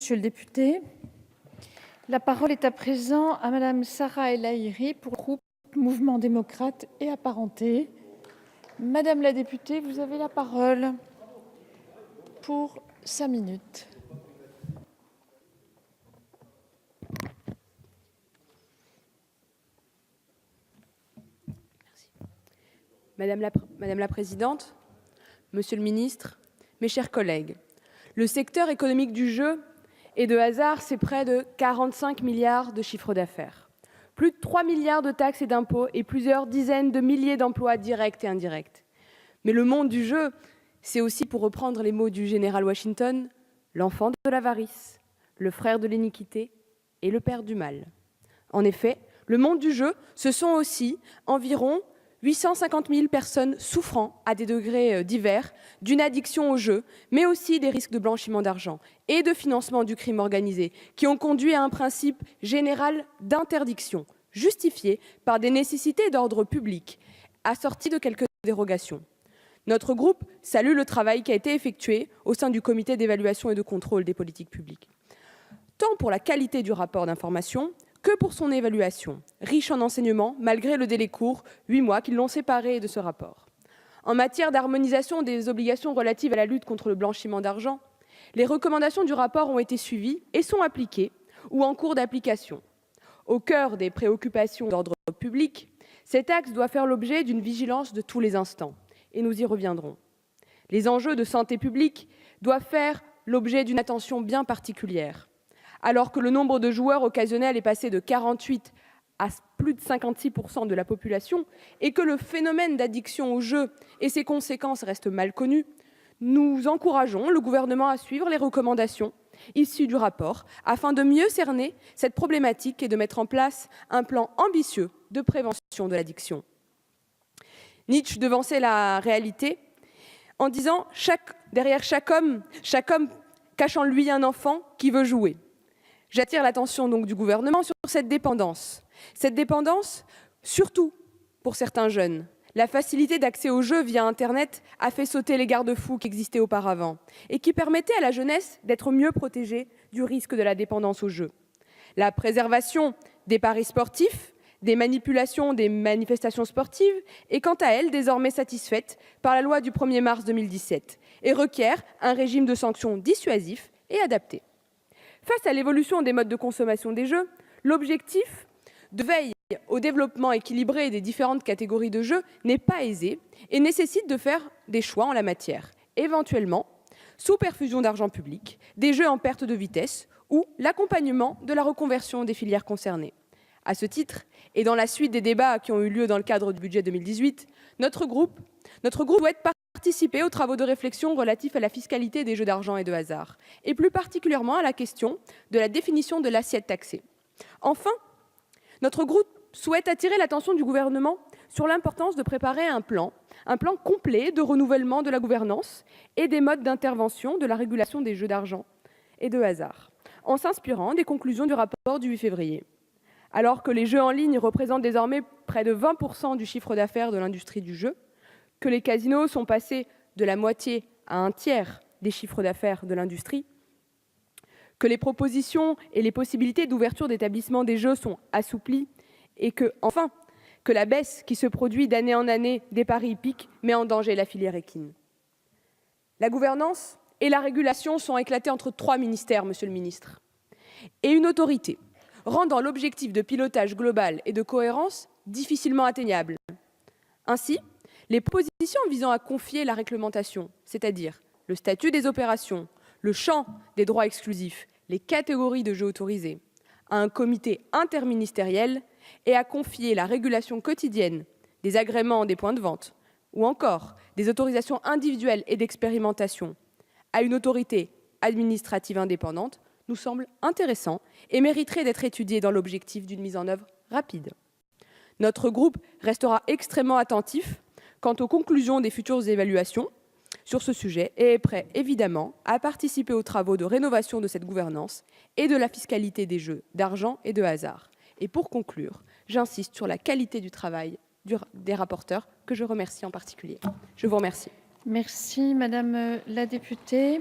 Monsieur le député. La parole est à présent à Madame Sarah El Haïry pour le groupe Mouvement démocrate et apparentés. Madame la députée, vous avez la parole pour 5 minutes. Madame la Présidente, Monsieur le Ministre, mes chers collègues, le secteur économique du jeu et de hasard, c'est près de 45 milliards de chiffre d'affaires, plus de 3 milliards de taxes et d'impôts et plusieurs dizaines de milliers d'emplois directs et indirects. Mais le monde du jeu, c'est aussi, pour reprendre les mots du général Washington, l'enfant de l'avarice, le frère de l'iniquité et le père du mal. En effet, le monde du jeu, ce sont aussi environ 850 000 personnes souffrant à des degrés divers d'une addiction au jeu, mais aussi des risques de blanchiment d'argent et de financement du crime organisé, qui ont conduit à un principe général d'interdiction, justifié par des nécessités d'ordre public, assorti de quelques dérogations. Notre groupe salue le travail qui a été effectué au sein du comité d'évaluation et de contrôle des politiques publiques, tant pour la qualité du rapport d'information que pour son évaluation, riche en enseignements, malgré le délai court, 8 mois, qui l'ont séparé de ce rapport. En matière d'harmonisation des obligations relatives à la lutte contre le blanchiment d'argent, les recommandations du rapport ont été suivies et sont appliquées ou en cours d'application. Au cœur des préoccupations d'ordre public, cet axe doit faire l'objet d'une vigilance de tous les instants, et nous y reviendrons. Les enjeux de santé publique doivent faire l'objet d'une attention bien particulière. Alors que le nombre de joueurs occasionnels est passé de 48 à plus de 56% de la population et que le phénomène d'addiction au jeu et ses conséquences restent mal connus, nous encourageons le gouvernement à suivre les recommandations issues du rapport afin de mieux cerner cette problématique et de mettre en place un plan ambitieux de prévention de l'addiction. Nietzsche devançait la réalité en disant « derrière chaque homme cache en lui un enfant qui veut jouer ». J'attire l'attention donc du gouvernement sur cette dépendance. Cette dépendance, surtout pour certains jeunes. La facilité d'accès aux jeux via Internet a fait sauter les garde-fous qui existaient auparavant et qui permettaient à la jeunesse d'être mieux protégée du risque de la dépendance aux jeux. La préservation des paris sportifs, des manipulations des manifestations sportives est quant à elle désormais satisfaite par la loi du 1er mars 2017 et requiert un régime de sanctions dissuasif et adapté. Face à l'évolution des modes de consommation des jeux, l'objectif de veille au développement équilibré des différentes catégories de jeux n'est pas aisé et nécessite de faire des choix en la matière, éventuellement sous perfusion d'argent public, des jeux en perte de vitesse ou l'accompagnement de la reconversion des filières concernées. À ce titre, et dans la suite des débats qui ont eu lieu dans le cadre du budget 2018, notre groupe souhaite participer aux travaux de réflexion relatifs à la fiscalité des jeux d'argent et de hasard, et plus particulièrement à la question de la définition de l'assiette taxée. Enfin, notre groupe souhaite attirer l'attention du gouvernement sur l'importance de préparer un plan complet de renouvellement de la gouvernance et des modes d'intervention de la régulation des jeux d'argent et de hasard, en s'inspirant des conclusions du rapport du 8 février. Alors que les jeux en ligne représentent désormais près de 20% du chiffre d'affaires de l'industrie du jeu, que les casinos sont passés de la moitié à un tiers des chiffres d'affaires de l'industrie, que les propositions et les possibilités d'ouverture d'établissements des jeux sont assouplies et que, enfin, que la baisse qui se produit d'année en année des paris hippiques met en danger la filière équine. La gouvernance et la régulation sont éclatées entre 3 ministères, Monsieur le Ministre, et une autorité, rendant l'objectif de pilotage global et de cohérence difficilement atteignable. Ainsi, les propositions visant à confier la réglementation, c'est-à-dire le statut des opérations, le champ des droits exclusifs, les catégories de jeux autorisés, à un comité interministériel et à confier la régulation quotidienne des agréments des points de vente ou encore des autorisations individuelles et d'expérimentation à une autorité administrative indépendante nous semble intéressant et mériterait d'être étudié dans l'objectif d'une mise en œuvre rapide. Notre groupe restera extrêmement attentif quant aux conclusions des futures évaluations sur ce sujet et est prêt évidemment à participer aux travaux de rénovation de cette gouvernance et de la fiscalité des jeux d'argent et de hasard. Et pour conclure, j'insiste sur la qualité du travail des rapporteurs que je remercie en particulier. Je vous remercie. Merci Madame la députée.